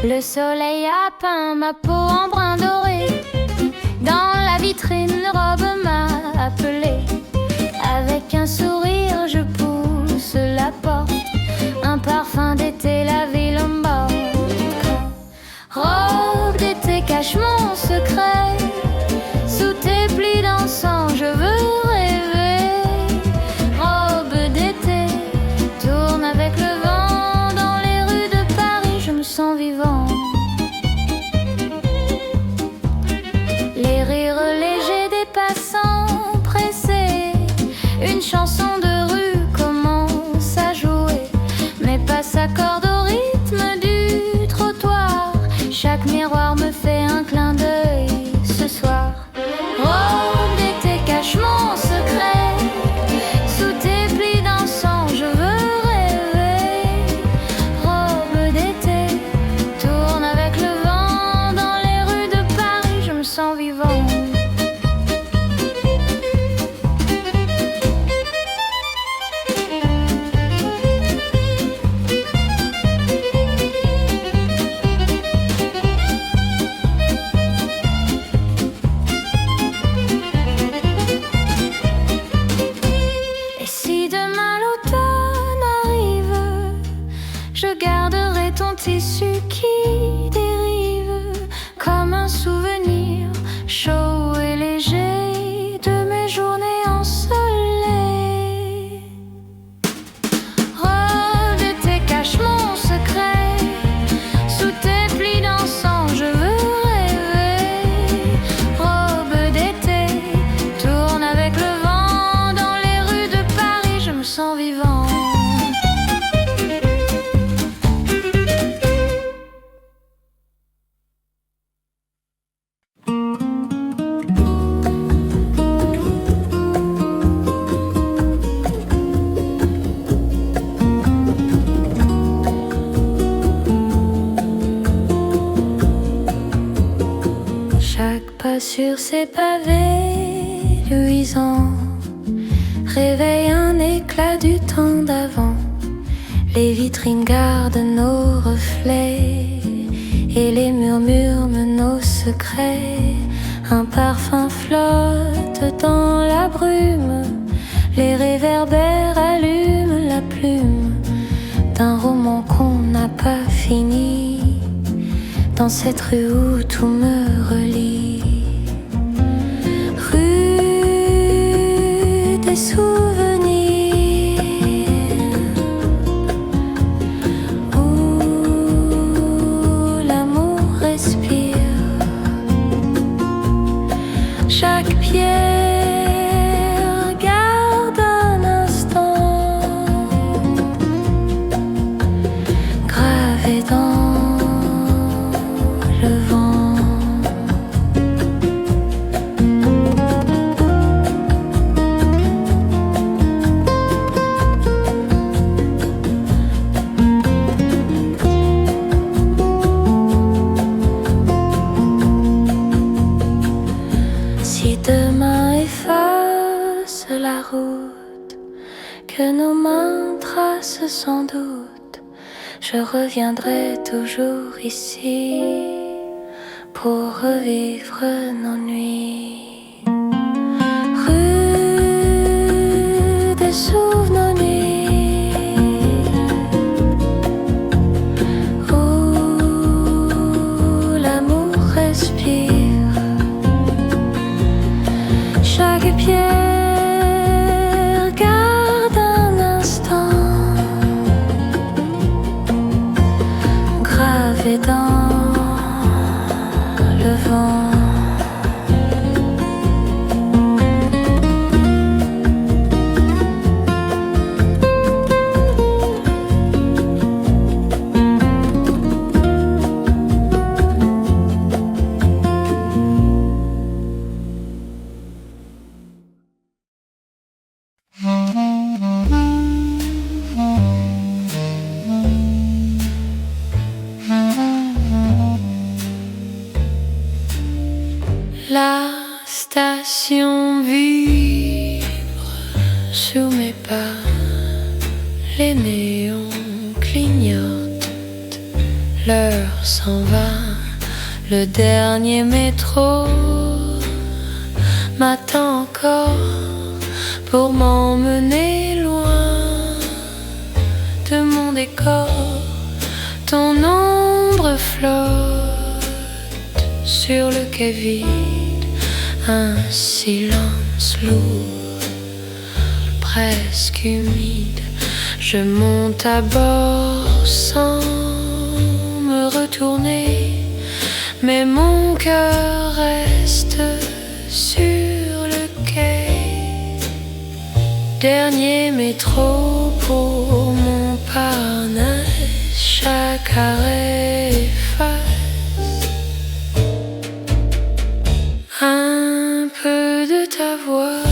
Le soleil a peint ma peau en brun doré. Dans la vitrine, une robe m'a appelé. Avec un sourire, je pousse la porte. Un parfum d'été, la ville embarque. Robe d'été, cache mon secret. Sous tes plis dansants, je veux rêver. Robe d'été, tourne avec le vent. Dans les rues de Paris, je me sens vivant. Les rires légers des passants pressés. Une chanson de rue commence à jouer, mais pas s'accorde au rythme du trottoir. Chaque miroir me fait un clin d'œil ce soir. Robe d'été, cache mon secret. Sous tes plis dansants, je veux rêver. Robe d'été, tourne avec le vent. Dans les rues de Paris, je me sens vivant. Et si demain l'automne arrive, je garderai ton tissu qui dérive comme un souvenir chaud et léger de mes journées ensoleillées. Robe d'été, cache mon secret. Sous tes plis dansants, je veux rêver. Robe d'été, tourne avec le vent. Dans les rues de Paris, je me sens vivant. Chaque pas sur ces pavés luisants réveille un éclat du temps d'avant. Les vitrines gardent nos reflets et les murs murmurent nos secrets. Un parfum flotte dans la brume. Les réverbères allument la plume d'un roman qu'on n'a pas fini. Dans cette rue où tout me relie. Rue des souvenirs, où l'amour respire. Chaque pierre garde un instant gravé dans le vent. Si demain efface la route que nos mains tracent sans doute, je reviendrai toujours ici pour revivre nos nuits. Rue des souvenirs, où l'amour respire. Chaque pierre garde un instant gravé dans le vent. La station vibre sous mes pas, les néons clignotent, l'heure s'en va, le dernier métro m'attend encore pour m'emmener loin de mon décor. Ton ombre flotte sur le quai vide, un silence lourd, presque humide. Je monte à bord sans me retourner, mais mon cœur reste sur le quai. Dernier métro pour Montparnasse, chaque arrêt efface un peu de ta voix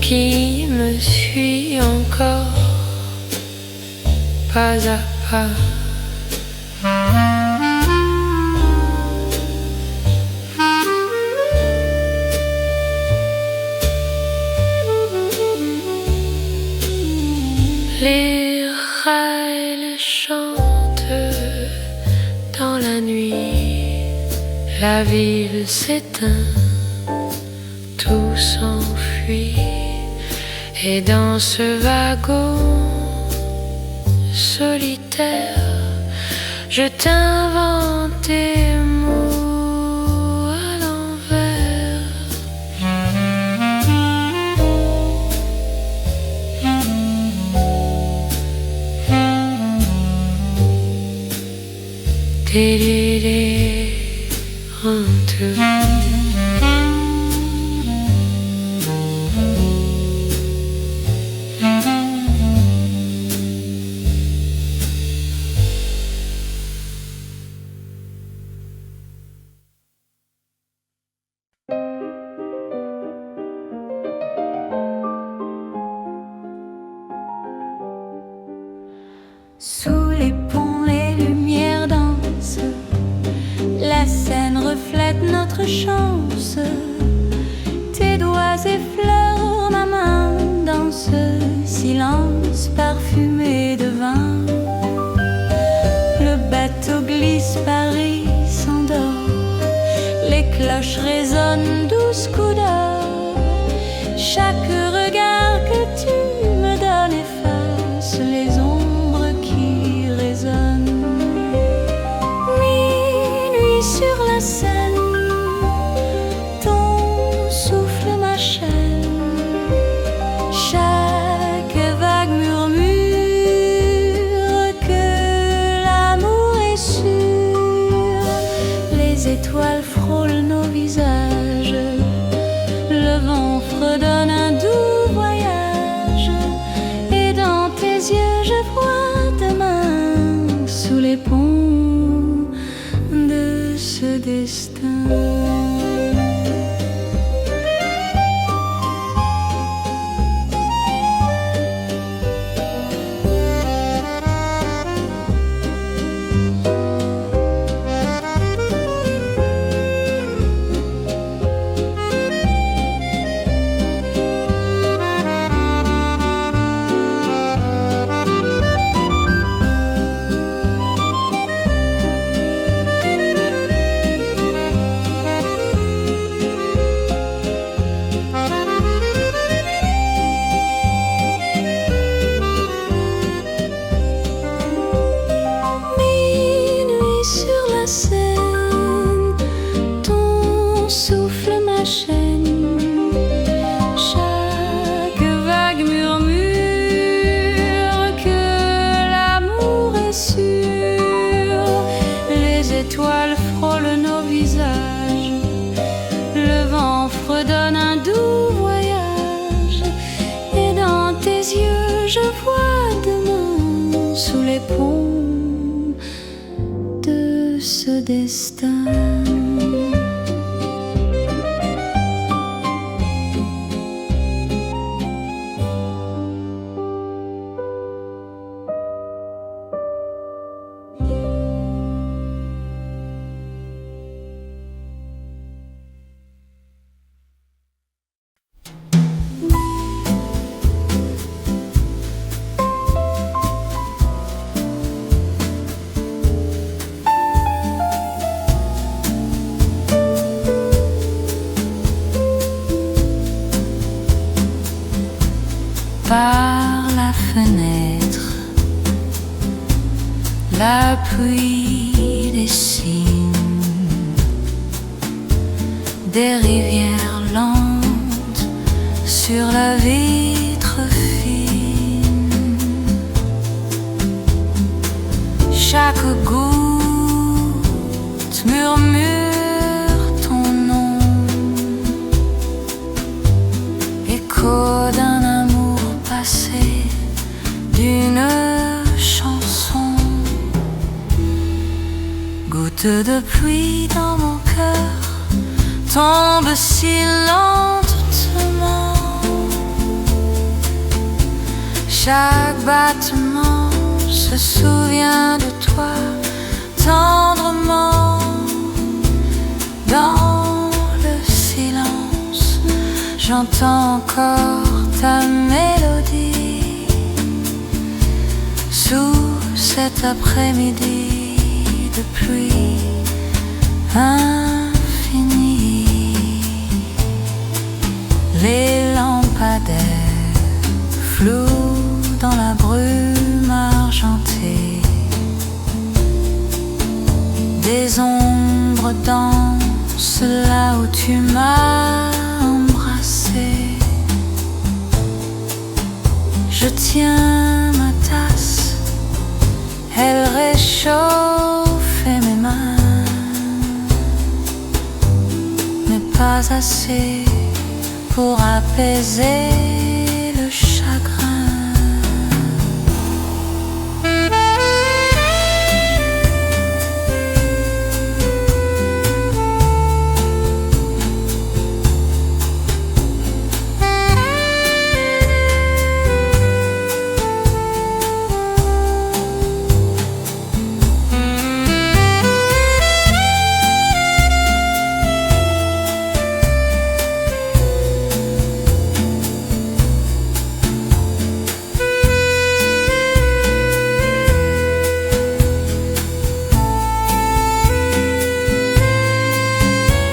qui me suit encore pas à pas. Les rails chantent dans la nuit, la ville s'éteint, tout s'enfuit. Et dans ce wagon solitaire, je t'invente des mots à l'envers. Sous les ponts, les lumières dansent, la Seine reflète notre chance. Tes doigts effleurent ma main dans ce silence parfumé de vin. Le bateau glisse, Paris s'endort, les cloches résonnent, 12 coups d'or. Chaque regard que tu me donnes efface les ombres qui résonnent. Minuit sur la Seine, ton souffle m'achève. Chaque vague murmure que l'amour est sûr. Les étoiles frôlent nos visages, le vent fredonne un doux voyage. Et dans tes yeux je vois demain sous les ponts de ce destin. Minuit sur la Seine, ton souffle m'enchaîne. Chaque vague murmure que l'amour est sûr. Les étoiles frôlent nos visages, le vent fredonne un doux voyage. Et dans tes yeux je vois demain sous les ponts de ce destin. pluie dessine des rivières lentes sur la vitre fine. Chaque goutte murmure ton nom, écho d'un amour passé, d'une chanson. Goutte de pluie dans mon cœur tombe si lentement. Chaque battement se souvient de toi tendrement. Dans le silence, j'entends encore ta mélodie. Sous cet après-midi de pluie infinie, les lampadaires floues dans la brume argentée, des ombres dansent là où tu m'as embrassé. Je tiens ma tasse, elle réchauffe mes mains, mais pas assez pour apaiser le chagrin.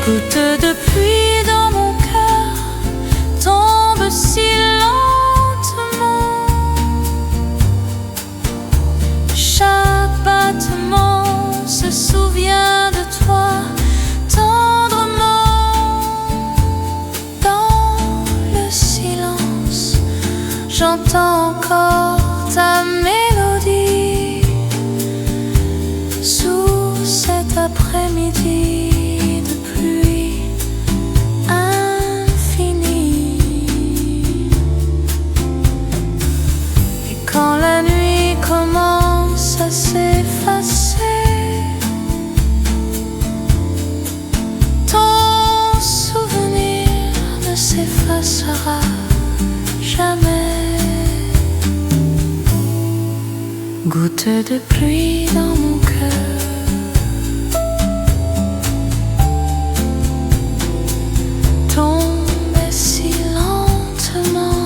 Goutte de pluie dans mon cœur tombe si lentement. Chaque battement se souvient de toi tendrement. Dans le silence, j'entends encore ta mélodie. Sous cet après-midi commence à s'effacer, ton souvenir ne s'effacera jamais. Goutte de pluie dans mon cœur tombe si lentement.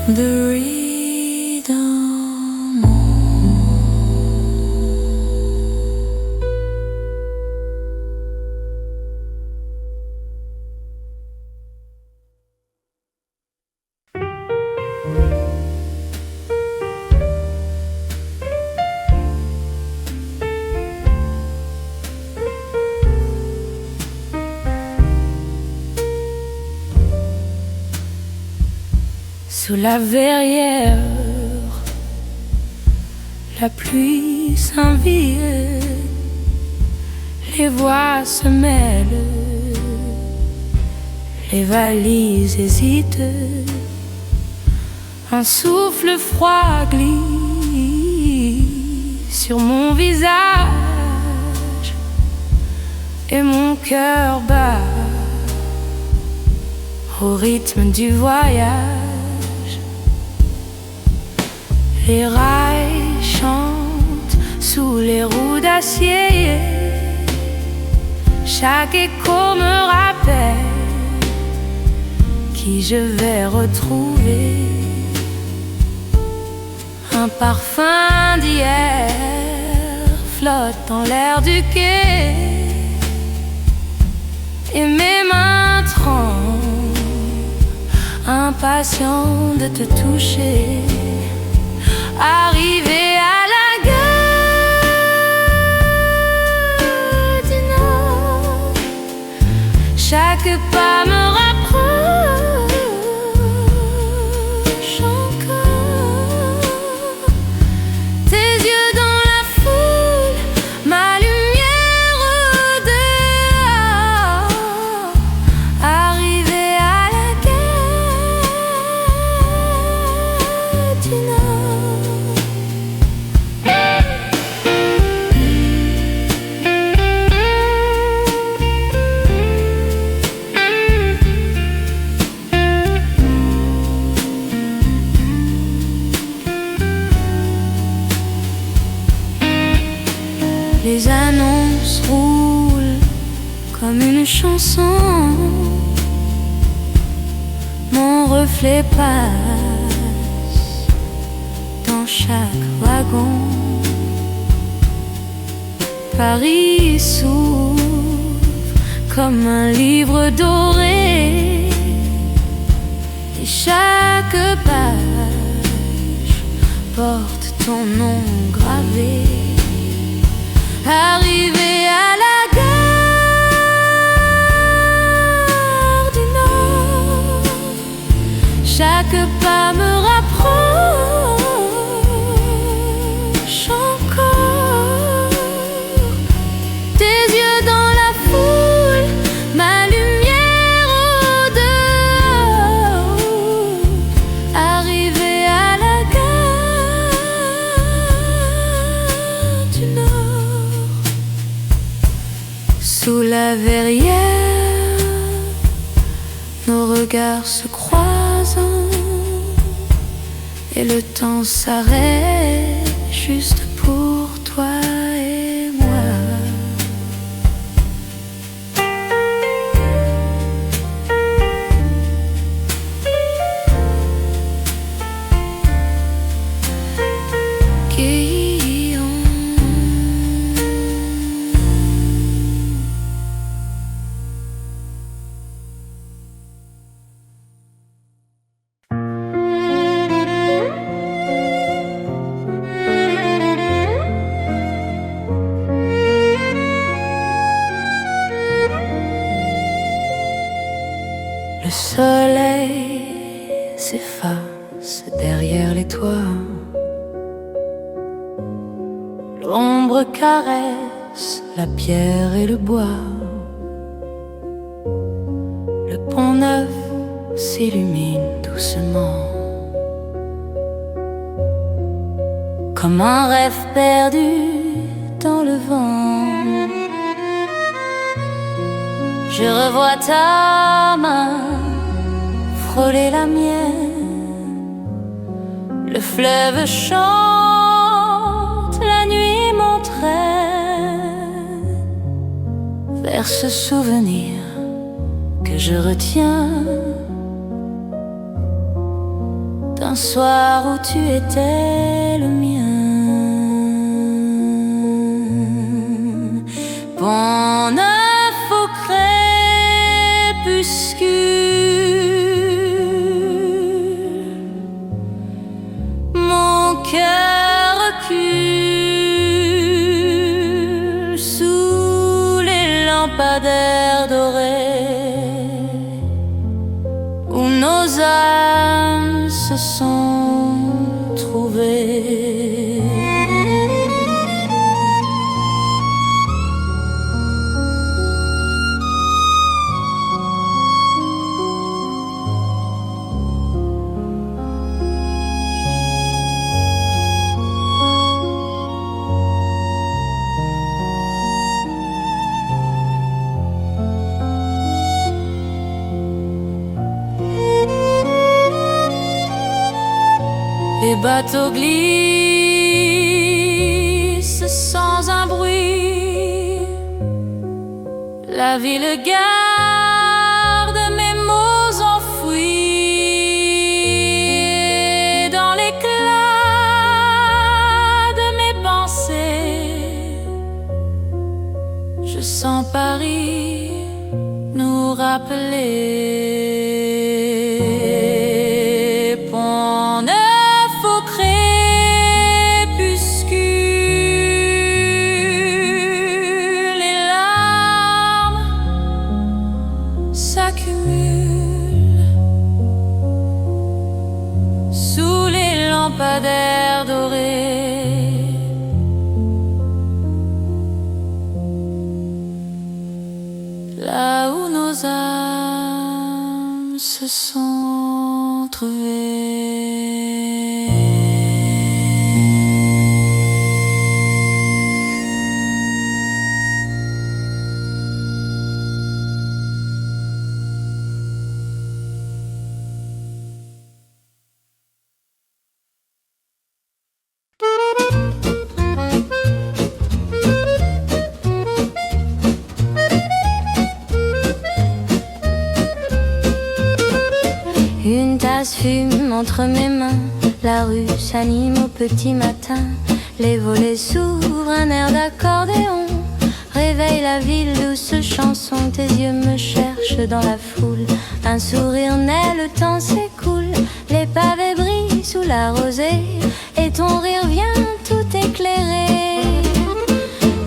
The rhythm. Sous la verrière, la pluie s'invite, les voix se mêlent, les valises hésitent, un souffle froid glisse sur mon visage et mon cœur bat au rythme du voyage. Les rails chantent sous les roues d'acier, chaque écho me rappelle qui je vais retrouver. Un parfum d'hier flotte dans l'air du quai et mes mains tremblent, impatients de te toucher. Arrivé à la gare du Nord, chaque pas me rapproche encore. Tes yeux dans la foule, ma lumière au dehors. Arrivé à la gare du Nord. Les annonces roulent comme une chanson. Mon reflet passe dans chaque wagon. Paris s'ouvre comme un livre doré et chaque page porte ton nom gravé. Arrivé à la gare du Nord, chaque pas me rapproche encore. Tes yeux dans la foule, ma lumière au dehors. Arrivé à la gare du Nord. Sous la verrière, nos regards se croisent et le temps s'arrête juste pour toi et moi. Le soleil s'efface derrière les toits. L'ombre caresse la pierre et le bois. Le pont neuf s'illumine doucement, comme un rêve perdu dans le vent. Je revois ta main frôler la mienne. Le fleuve chante, la nuit m'entraîne vers ce souvenir que je retiens d'un soir où tu étais le mien. Pont neuf au crépuscule, mon cœur recule sous les lampadaires dorés où nos âmes se sont trouvées. Les bateaux glissent sans un bruit. La ville garde mes mots enfouis dans l'éclat Je sens Paris nous rappeler Pont Neuf au crépuscule. Les larmes s'accumulent sous les lampadaires dorés. Là où nos âmes se sont trouvées. Une tasse fume entre mes mains, la rue s'anime au petit matin. Les volets s'ouvrent, un air d'accordéon réveille la ville, douce chanson. Tes yeux me cherchent dans la foule, un sourire naît, le temps s'écoule. Les pavés brillent sous la rosée et ton rire vient tout éclairer.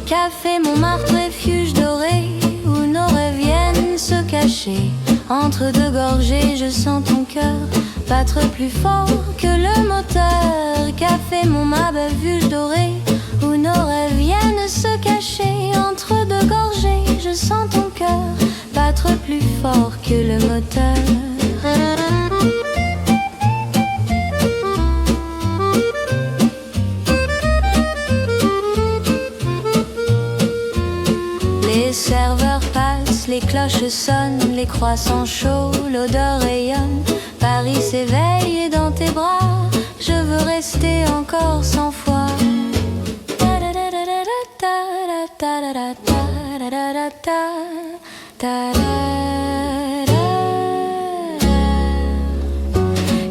Café Montmartre, refuge doré où nos rêves viennent se cacher. Entre deux gorgées, je sens ton cœur battre plus fort que le moteur. Café Montmartre, refuge doré où nos rêves viennent se cacher. Entre deux gorgées, je sens ton cœur battre plus fort que le moteur. Les serveurs passent, les cloches sonnent, les croissants chauds, l'odeur rayonne. Paris s'éveille et dans tes bras, je veux rester encore 100 fois.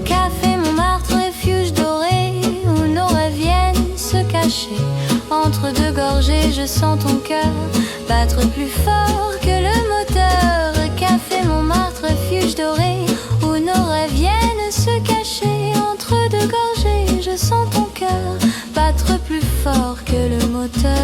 Café Montmartre, refuge doré où nos rêves viennent se cacher. Entre deux gorgées, je sens ton cœur battre plus fort que le moteur. Café Montmartre, refuge doré où nos rêves viennent se cacher. Entre deux gorgées, je sens ton cœur battre plus fort que le moteur.